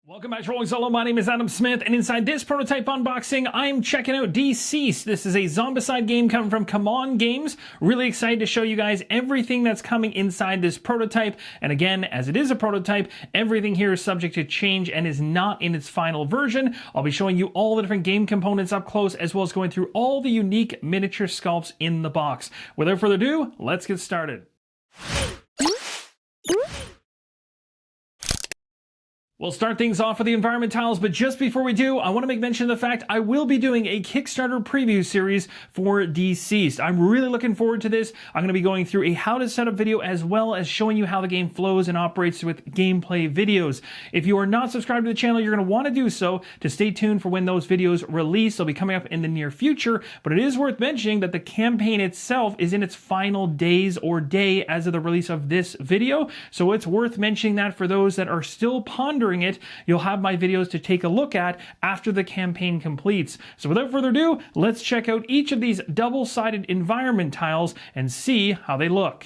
Welcome back to Rolling Solo. My name is Adam Smith, and inside this prototype unboxing, I'm checking out DCeased. This is a Zombicide game coming from CMON Games. Really excited to show you guys everything that's coming inside this prototype. And again, as it is a prototype, everything here is subject to change and is not in its final version. I'll be showing you all the different game components up close, as well as going through all the unique miniature sculpts in the box. Without further ado, let's get started. We'll start things off with the environment tiles, but just before we do, I want to make mention of the fact I will be doing a Kickstarter Preview Series for DCeased. I'm really looking forward to this. I'm going to be going through a how to set up video as well as showing you how the game flows and operates with gameplay videos. If you are not subscribed to the channel, you're going to want to do so to stay tuned for when those videos release. They'll be coming up in the near future, but it is worth mentioning that the campaign itself is in its final days or day as of the release of this video, so it's worth mentioning that for those that are still pondering it. You'll have my videos to take a look at after the campaign completes. So without further ado, let's check out each of these double-sided environment tiles and see how they look.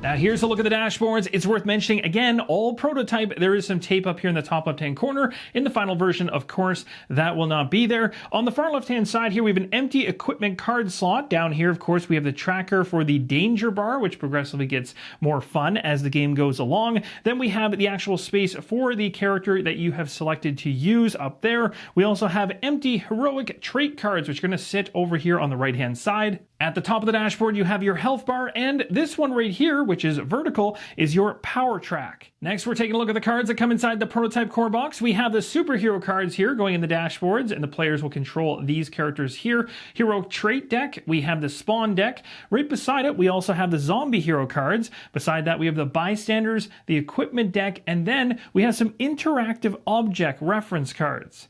Now here's a look at the dashboards. It's worth mentioning, again, all prototype. There is some tape up here in the top left-hand corner. In the final version, of course, that will not be there. On the far left-hand side here, we have an empty equipment card slot. Down here, of course, we have the tracker for the danger bar, which progressively gets more fun as the game goes along. Then we have the actual space for the character that you have selected to use up there. We also have empty heroic trait cards, which are going to sit over here on the right-hand side. At the top of the dashboard, you have your health bar, and this one right here, which is vertical, is your power track. Next, we're taking a look at the cards that come inside the prototype core box. We have the superhero cards here going in the dashboards, and the players will control these characters here. Hero trait deck, we have the spawn deck. Right beside it, we also have the zombie hero cards. Beside that, we have the bystanders, the equipment deck, and then we have some interactive object reference cards.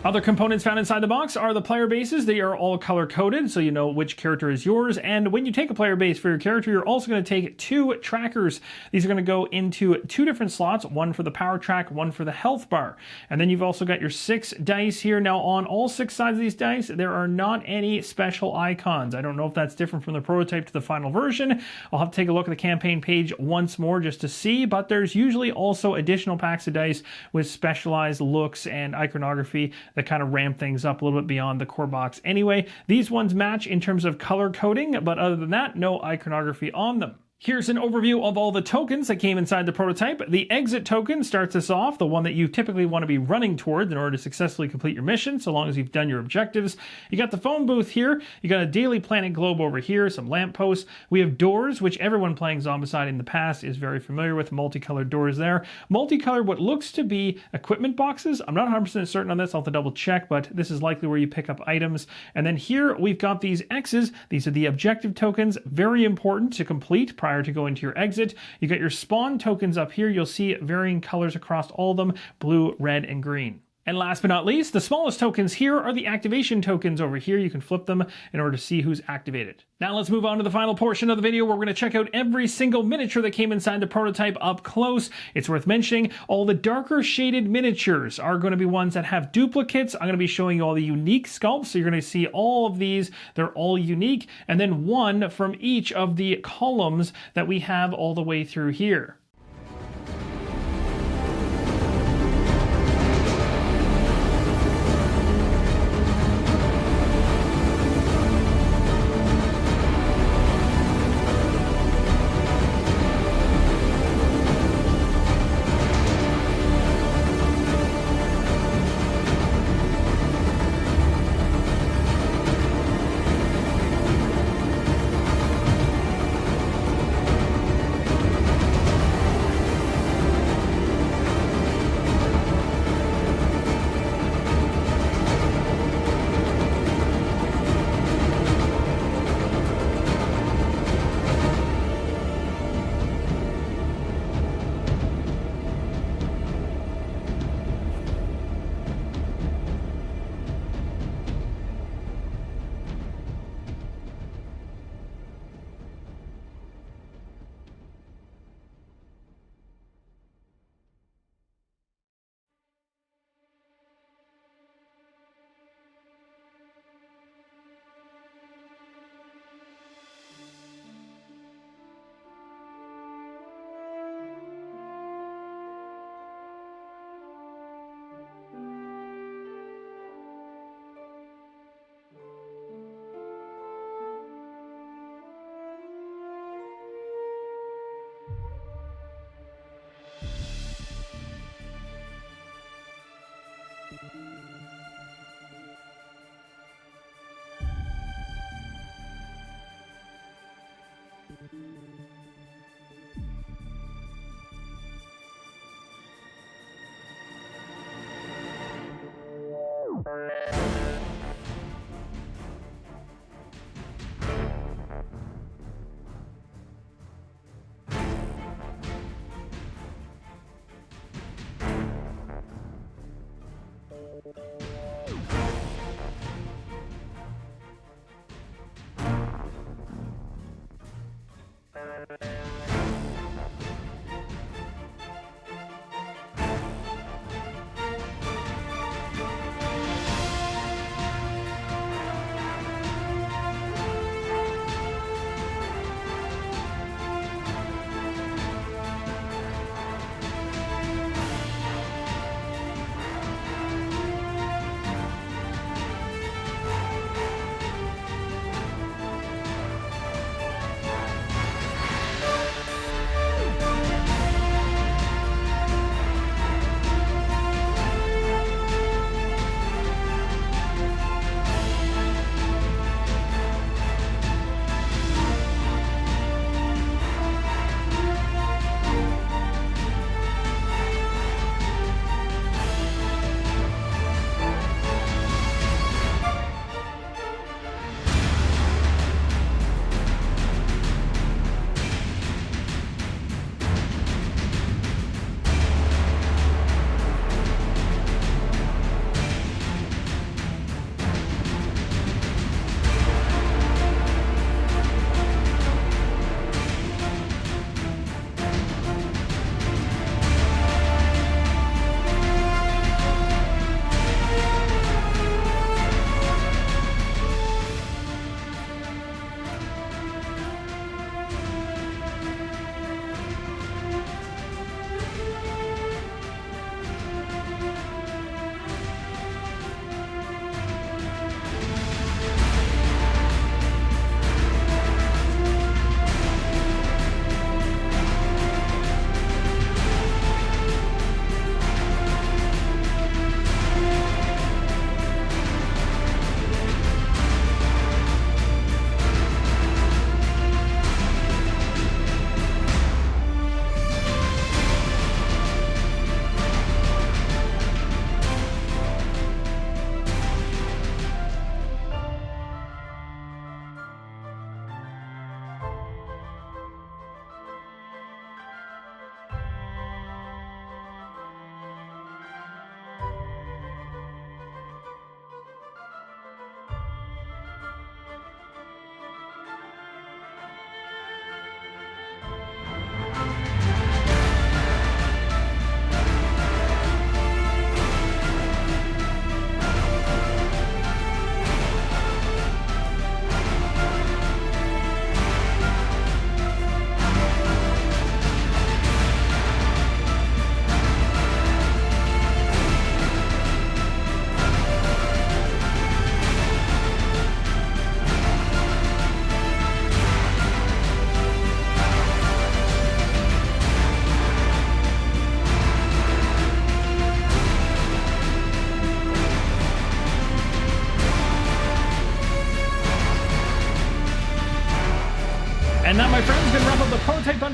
Other components found inside the box are the player bases. They are all color-coded, so you know which character is yours. And when you take a player base for your character, you're also going to take 2 trackers. These are going to go into 2 different slots, one for the power track, one for the health bar. And then you've also got your 6 dice here. Now, on all 6 sides of these dice, there are not any special icons. I don't know if that's different from the prototype to the final version. I'll have to take a look at the campaign page once more just to see, but there's usually also additional packs of dice with specialized looks and iconography that kind of ramp things up a little bit beyond the core box. Anyway, these ones match in terms of color coding, but other than that, no iconography on them. Here's an overview of all the tokens that came inside the prototype. The exit token starts us off, the one that you typically want to be running towards in order to successfully complete your mission, so long as you've done your objectives. You got the phone booth here, you got a daily planet globe over here, some lampposts. We have doors, which everyone playing Zombicide in the past is very familiar with, multicolored doors there. Multicolored, what looks to be equipment boxes. I'm not 100% certain on this, I'll have to double check, but this is likely where you pick up items. And then here we've got these X's. These are the objective tokens, very important to complete prior to go into your exit. You got your spawn tokens up here. You'll see varying colors across all of them, blue, red, and green. And last but not least, the smallest tokens here are the activation tokens over here. You can flip them in order to see who's activated. Now let's move on to the final portion of the video where we're going to check out every single miniature that came inside the prototype up close. It's worth mentioning all the darker shaded miniatures are going to be ones that have duplicates. I'm going to be showing you all the unique sculpts. So you're going to see all of these. They're all unique. And then one from each of the columns that we have all the way through here.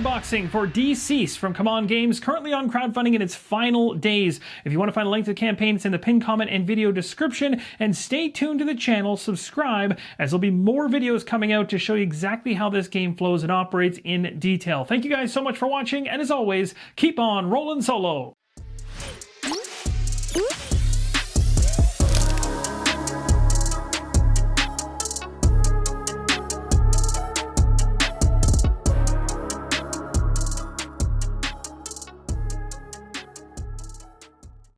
unboxing for DCeased from CMON Games, currently on crowdfunding in its final days. If you want to find a link to the campaign, it's in the pinned comment and video description. And stay tuned to the channel, subscribe, as there'll be more videos coming out to show you exactly how this game flows and operates in detail. Thank you guys so much for watching, and as always, keep on rolling solo.